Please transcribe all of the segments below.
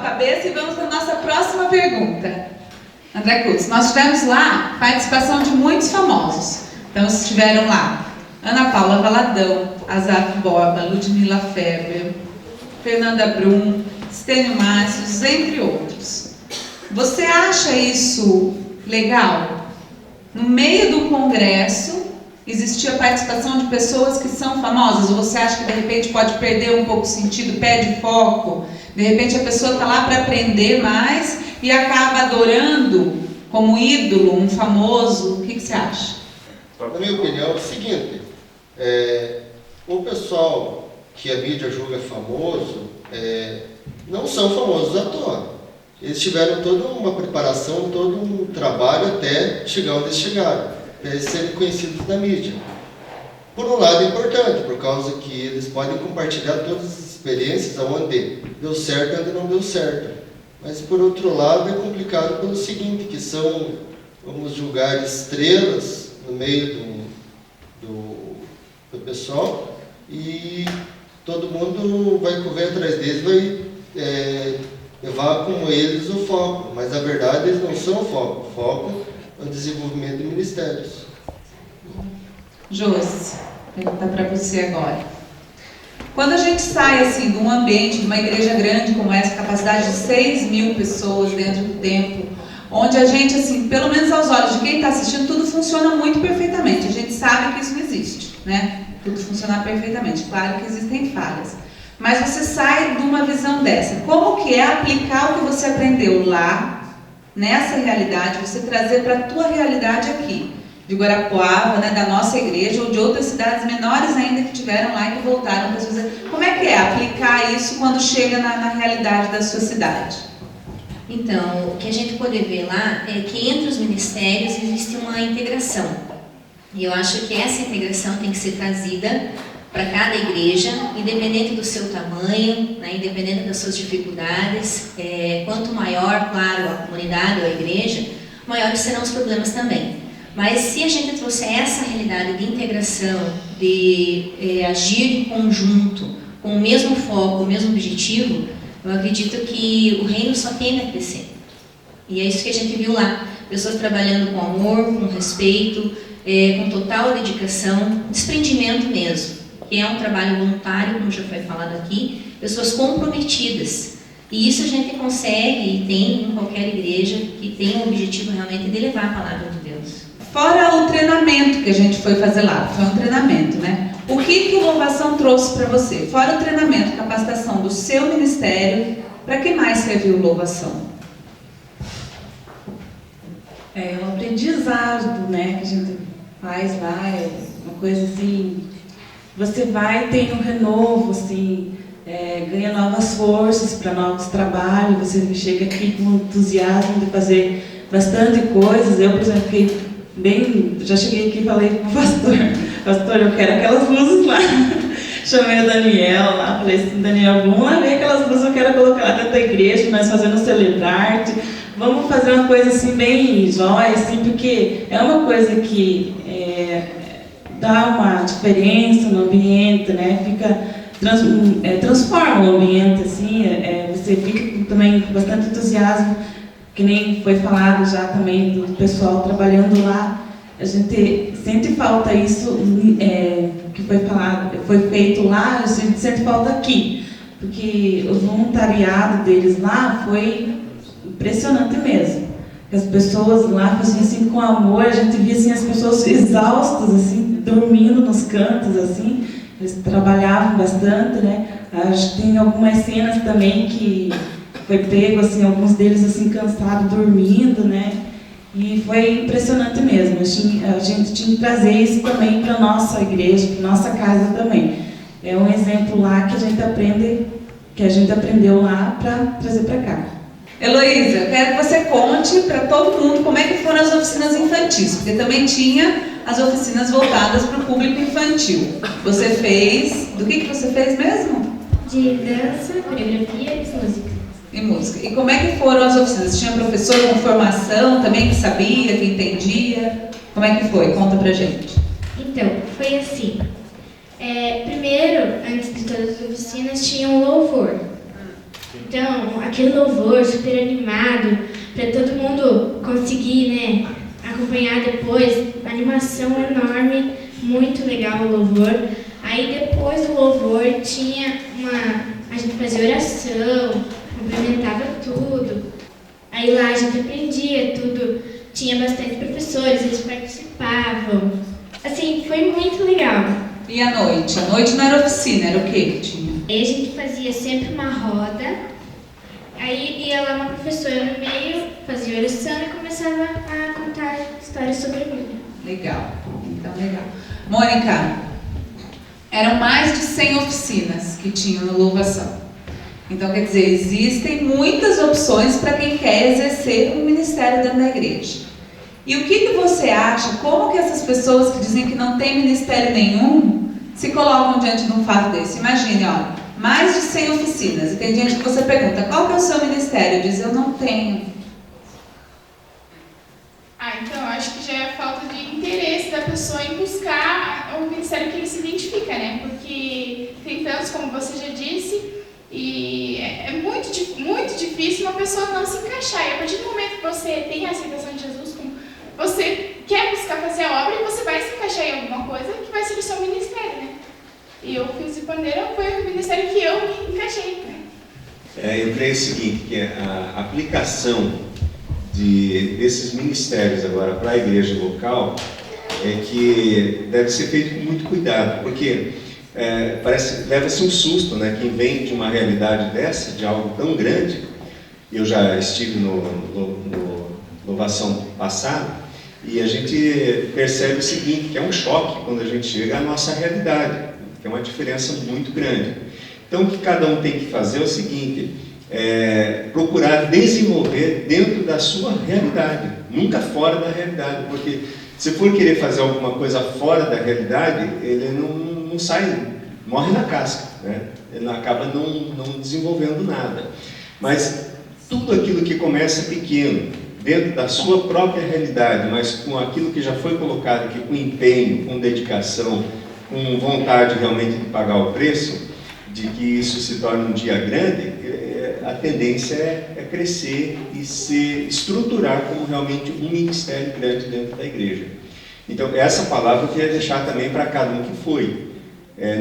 cabeça e vamos para a nossa próxima pergunta. André Kutz, nós tivemos lá participação de muitos famosos. Então estiveram lá Ana Paula Valadão, Azaf Borba, Ludmila Feber, Fernanda Brum, Stênio Márcios, entre outros. Você acha isso legal? No meio do congresso, existia a participação de pessoas que são famosas? Ou você acha que de repente pode perder um pouco o sentido, perde foco? De repente a pessoa está lá para aprender mais e acaba adorando como ídolo um famoso. O que você acha? Na minha opinião é o seguinte, o pessoal que a mídia julga famoso não são famosos à toa. Eles tiveram toda uma preparação, todo um trabalho até chegar onde eles chegaram, para eles serem conhecidos na mídia. Por um lado é importante, por causa que eles podem compartilhar todas as experiências onde deu certo e onde não deu certo. Mas por outro lado é complicado pelo seguinte, que são, vamos julgar, estrelas no meio do pessoal, e todo mundo vai correr atrás deles, vai levar como eles o foco, mas na verdade eles não são o foco. O foco é o desenvolvimento de ministérios. Josi, vou perguntar para você agora. Quando a gente sai assim de um ambiente, de uma igreja grande como essa, capacidade de 6.000 pessoas dentro do templo, onde a gente, assim, pelo menos aos olhos de quem está assistindo, tudo funciona muito perfeitamente. A gente sabe que isso não existe, né? Tudo funcionar perfeitamente. Claro que existem falhas. Mas você sai de uma visão dessa. Como que é aplicar o que você aprendeu lá, nessa realidade, você trazer para a tua realidade aqui, de Guarapuava, né, da nossa igreja, ou de outras cidades menores ainda que tiveram lá e que voltaram para fazer. Como é que é aplicar isso quando chega na realidade da sua cidade? Então, o que a gente pode ver lá é que entre os ministérios existe uma integração. E eu acho que essa integração tem que ser trazida para cada igreja, independente do seu tamanho, né, independente das suas dificuldades. Quanto maior, claro, a comunidade ou a igreja, maiores serão os problemas também. Mas se a gente trouxer essa realidade de integração, de agir em conjunto, com o mesmo foco, o mesmo objetivo, eu acredito que o reino só tende a crescer. E é isso que a gente viu lá. Pessoas trabalhando com amor, com respeito, com total dedicação, desprendimento mesmo. Que é um trabalho voluntário, como já foi falado aqui, pessoas comprometidas. E isso a gente consegue e tem em qualquer igreja que tem o objetivo realmente de levar a palavra de Deus. Fora o treinamento que a gente foi fazer lá, foi um treinamento, né? O que o Louvação trouxe para você? Fora o treinamento, capacitação do seu ministério, para que mais serviu o Louvação? O aprendizado, né, que a gente faz lá, é uma coisa assim, você vai ter um renovo, assim, ganha novas forças para novos trabalhos, você chega aqui com entusiasmo de fazer bastante coisas. Eu, por exemplo, já cheguei aqui e falei para o pastor, eu quero aquelas luzes lá. Chamei o Daniel lá, falei assim, Daniel, vamos lá ver aquelas luzes, eu quero colocar lá dentro da igreja, nós fazendo celebrar-te. Vamos fazer uma coisa assim bem jóia, assim, porque é uma coisa que dá uma diferença no ambiente, né? Transforma o ambiente, assim, você fica também com bastante entusiasmo, que nem foi falado já também do pessoal trabalhando lá. A gente sente falta isso que foi falado, foi feito lá, a gente sente falta aqui, porque o voluntariado deles lá foi impressionante mesmo. As pessoas lá faziam assim com amor, a gente via assim, as pessoas exaustas, assim, dormindo nos cantos, assim. Eles trabalhavam bastante, né? Acho que tem algumas cenas também que foi pego, assim, alguns deles assim cansados, dormindo, né? E foi impressionante mesmo. A gente tinha que trazer isso também para a nossa igreja, para a nossa casa também. É um exemplo lá que a gente aprendeu lá para trazer para cá. Heloísa, eu quero que você conte para todo mundo como é que foram as oficinas infantis, porque também tinha as oficinas voltadas para o público infantil. Você fez... Do que você fez mesmo? De dança, coreografia e música. E música. E como é que foram as oficinas? Tinha professor com formação também que sabia, que entendia? Como é que foi? Conta pra gente. Então, foi assim. Primeiro, antes de todas as oficinas, tinha um louvor. Então, aquele louvor super animado, para todo mundo conseguir, né, acompanhar depois, animação enorme, muito legal o louvor. Aí depois do louvor a gente fazia oração, complementava tudo. Aí lá a gente aprendia tudo, tinha bastante professores, eles participavam. Assim, foi muito legal. E à noite? À noite não era oficina, era o que que tinha? Aí a gente fazia sempre uma roda, aí ia lá uma professora no meio, fazia oração e começava a contar histórias sobre a Bíblia. Legal, então legal. Mônica, eram mais de 100 oficinas que tinham no Louvação. Então, quer dizer, existem muitas opções para quem quer exercer um ministério dentro da igreja. E o que você acha, como que essas pessoas que dizem que não tem ministério nenhum, se colocam diante de um fato desse? Imagine, ó, mais de 100 oficinas, e tem gente que você pergunta, qual que é o seu ministério? Diz, eu não tenho. Então eu acho que já é falta de interesse da pessoa em buscar o ministério que ele se identifica, né? Porque tem tantos, como você já disse, e é muito difícil uma pessoa não se encaixar. E a partir do momento que você tem a aceitação de Jesus, você quer buscar fazer a obra e você vai se encaixar em alguma coisa que vai ser o seu ministério, né? E eu fiz de pandeira, foi o ministério que eu me encaixei, né? Eu creio o seguinte, que a aplicação desses ministérios agora para a igreja local é que deve ser feito com muito cuidado, porque leva-se um susto, né? Quem vem de uma realidade dessa, de algo tão grande. Eu já estive no Louvação passado e a gente percebe o seguinte, que é um choque quando a gente chega à nossa realidade, que é uma diferença muito grande. Então o que cada um tem que fazer é o seguinte, procurar desenvolver dentro da sua realidade, nunca fora da realidade, porque se for querer fazer alguma coisa fora da realidade, ele não sai, morre na casca, né? Ele acaba não desenvolvendo nada. Mas tudo aquilo que começa pequeno, dentro da sua própria realidade, mas com aquilo que já foi colocado aqui, com empenho, com dedicação, com vontade realmente de pagar o preço, de que isso se torne um dia grande, a tendência é crescer e se estruturar como realmente um ministério grande dentro da igreja. Então, essa palavra eu queria deixar também para cada um que foi.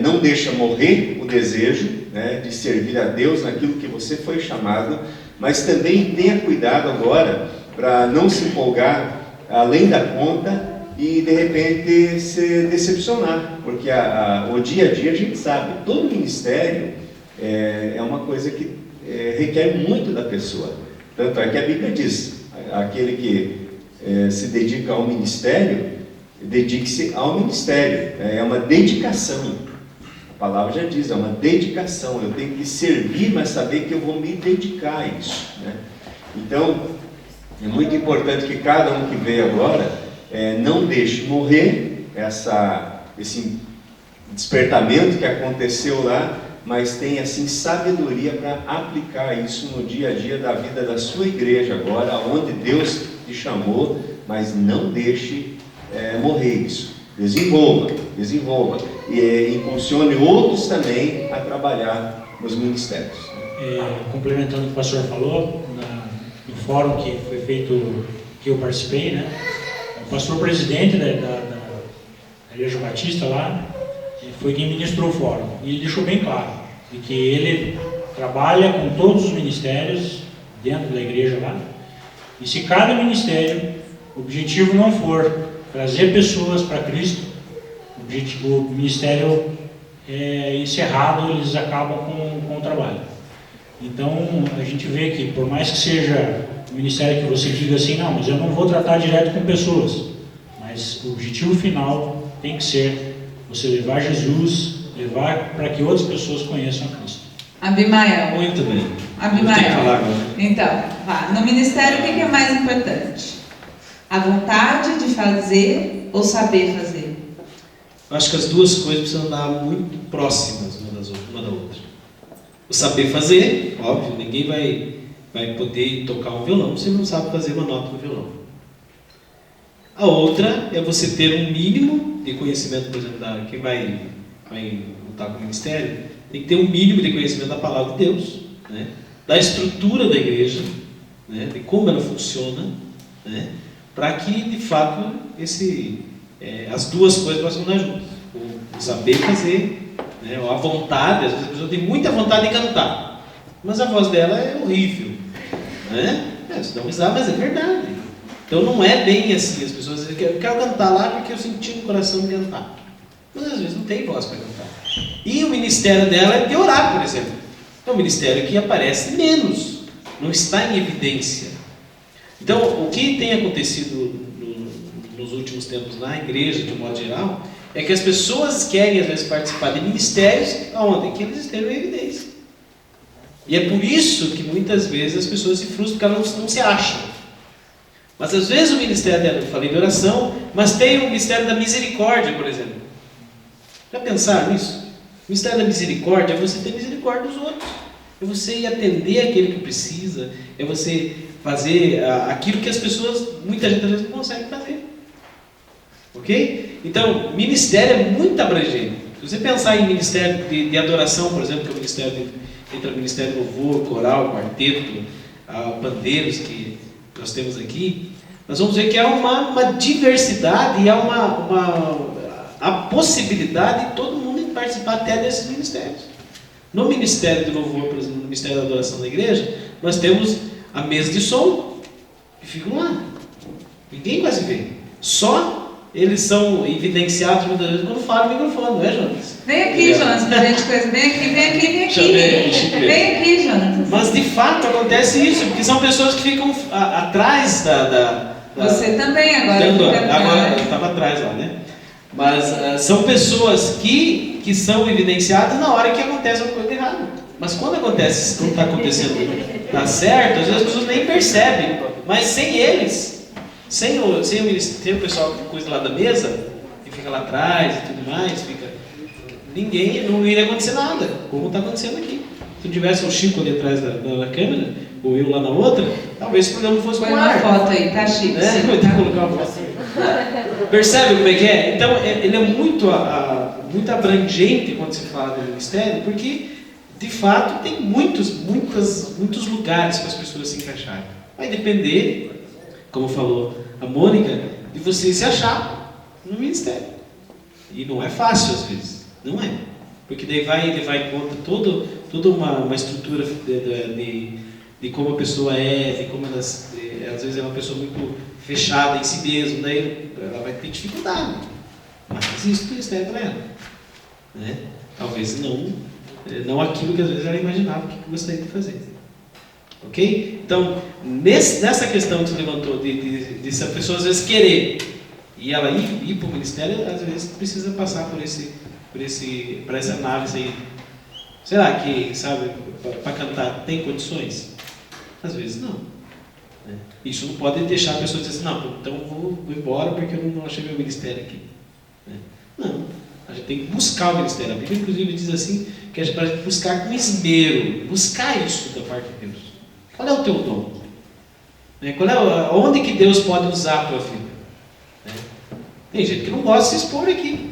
Não deixa morrer o desejo, né, de servir a Deus naquilo que você foi chamado, mas também tenha cuidado agora para não se empolgar além da conta e de repente se decepcionar, porque o dia a dia a gente sabe, todo ministério é uma coisa que requer muito da pessoa. Tanto é que a Bíblia diz, aquele que se dedica ao ministério, dedique-se ao ministério, é uma dedicação. A palavra já diz, é uma dedicação, eu tenho que servir, mas saber que eu vou me dedicar a isso, né? Então, é muito importante que cada um que veio agora não deixe morrer esse despertamento que aconteceu lá, mas tenha assim sabedoria para aplicar isso no dia a dia da vida da sua igreja agora, onde Deus te chamou, mas não deixe morrer isso. Desenvolva e impulsione outros também a trabalhar nos ministérios. Complementando o que o pastor falou, no fórum que foi feito, que eu participei, né? O pastor presidente da Igreja Batista lá foi quem ministrou o fórum, e ele deixou bem claro de que ele trabalha com todos os ministérios dentro da igreja lá, e se cada ministério, o objetivo não for trazer pessoas para Cristo, o ministério é encerrado, eles acabam com o trabalho. Então a gente vê que, por mais que seja um ministério que você diga assim, não, mas eu não vou tratar direto com pessoas, mas o objetivo final tem que ser você levar Jesus, levar para que outras pessoas conheçam a Cristo. Abimael. Muito bem. Abimael. Então, no ministério o que é mais importante? A vontade de fazer ou saber fazer? Eu acho que as duas coisas precisam andar muito próximas uma da outra. O saber fazer, óbvio, ninguém vai poder tocar um violão se não sabe fazer uma nota no violão. A outra é você ter um mínimo de conhecimento, por exemplo, quem vai lutar com o ministério, tem que ter um mínimo de conhecimento da palavra de Deus, né? da estrutura da igreja, né, de como ela funciona, né, para que, de fato, as duas coisas possam andar juntas. O saber fazer, né, a vontade. Às vezes a pessoa tem muita vontade de cantar, mas a voz dela é horrível. Né? Você dá uma risada, mas é verdade. Então não é bem assim. As pessoas dizem que eu quero cantar lá porque eu senti no coração de cantar. Mas às vezes não tem voz para cantar. E o ministério dela é de orar, por exemplo. É um ministério que aparece menos, não está em evidência. Então, o que tem acontecido nos últimos tempos na igreja, de um modo geral, é que as pessoas querem, às vezes, participar de ministérios onde que eles estejam em evidência. E é por isso que, muitas vezes, as pessoas se frustram porque elas não se acham. Mas, às vezes, o ministério dela, eu falei de oração, mas tem o ministério da misericórdia, por exemplo. Já pensaram nisso? O ministério da misericórdia é você ter misericórdia dos outros. É você ir atender aquele que precisa. É você fazer aquilo que as pessoas, muita gente, às vezes, não consegue fazer. Ok? Então, ministério é muito abrangente. Se você pensar em ministério de adoração, por exemplo, que é o ministério entre o ministério de louvor, coral, quarteto, pandeiros que nós temos aqui, nós vamos ver que há uma diversidade e há a possibilidade de todo mundo participar até desses ministérios. No ministério de louvor, por exemplo, no ministério da adoração da igreja, nós temos a mesa de som, que ficam lá. Ninguém quase vê. Só eles são evidenciados muitas vezes quando falam no microfone, não é, Jonas? Vem aqui, Jonas, pra gente conhecer. Vem aqui. Vem aqui, Jonas. Mas de fato acontece isso, porque são pessoas que ficam atrás da Você também agora. Agora eu estava atrás lá, né? Mas são pessoas que são evidenciadas na hora que acontece uma coisa errada. Mas quando está acontecendo, está certo, às vezes as pessoas nem percebem. Mas sem eles, sem o pessoal que cuida lá da mesa, que fica lá atrás e tudo mais, não iria acontecer nada, como está acontecendo aqui. Se tivesse o Chico ali atrás da câmera, ou eu lá na outra, talvez o programa fosse com ar. Põe uma foto aí, tá, Chico? Vou ter que colocar uma foto. Percebe como é que é? Então, ele é muito abrangente quando se fala do ministério, porque, de fato, tem muitos lugares para as pessoas se encaixarem. Vai depender, como falou a Mônica, de você se achar no ministério. E não é fácil, às vezes. Não é. Porque daí vai em conta toda uma estrutura de como a pessoa é, de como às vezes é uma pessoa muito fechada em si mesma, daí ela vai ter dificuldade. Mas existe o ministério para ela. Né? Talvez não aquilo que às vezes ela imaginava que gostaria de fazer. Ok? Então, nessa questão que você levantou, de se a pessoa às vezes querer e ela ir para o ministério, às vezes precisa passar por essa análise aí. Será que, para cantar tem condições? Às vezes não. Né? Isso não pode deixar a pessoa dizer assim, não, então vou embora porque eu não achei meu ministério aqui. Né? Não. A gente tem que buscar o ministério. A Bíblia, inclusive, diz assim, que é para a gente buscar com esmero, buscar isso da parte de Deus. Qual é o teu dom? Né? Onde que Deus pode usar a tua vida? Né? Tem gente que não gosta de se expor aqui.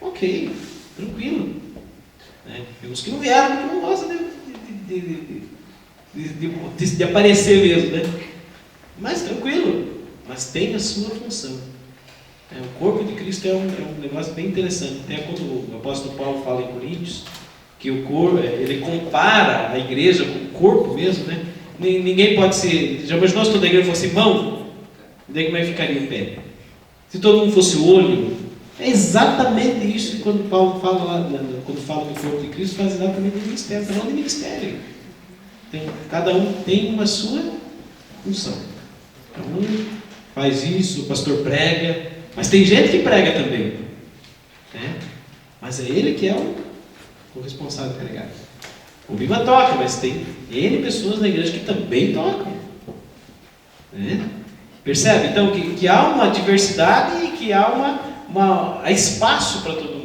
Ok, tranquilo. Né? Tem uns que não vieram porque não gostam de aparecer mesmo. Né? Mas tranquilo. Mas tem a sua função. O corpo de Cristo é um negócio bem interessante. Até quando o apóstolo Paulo fala em Coríntios, que o corpo, ele compara a igreja com o corpo mesmo, né? Ninguém pode ser. Já imaginou se toda a igreja fosse mão? Daí como é que ficaria em pé? Se todo mundo fosse olho, é exatamente isso que quando Paulo fala lá, quando fala do corpo de Cristo, faz exatamente o ministério, está falando de ministério. Cada um tem uma sua função. Um faz isso, o pastor prega, mas tem gente que prega também. Né? Mas é ele que é o responsável de pregar. O Biba toca, mas tem N pessoas na igreja que também tocam. Né? Percebe? Então, que há uma diversidade e que há espaço para todo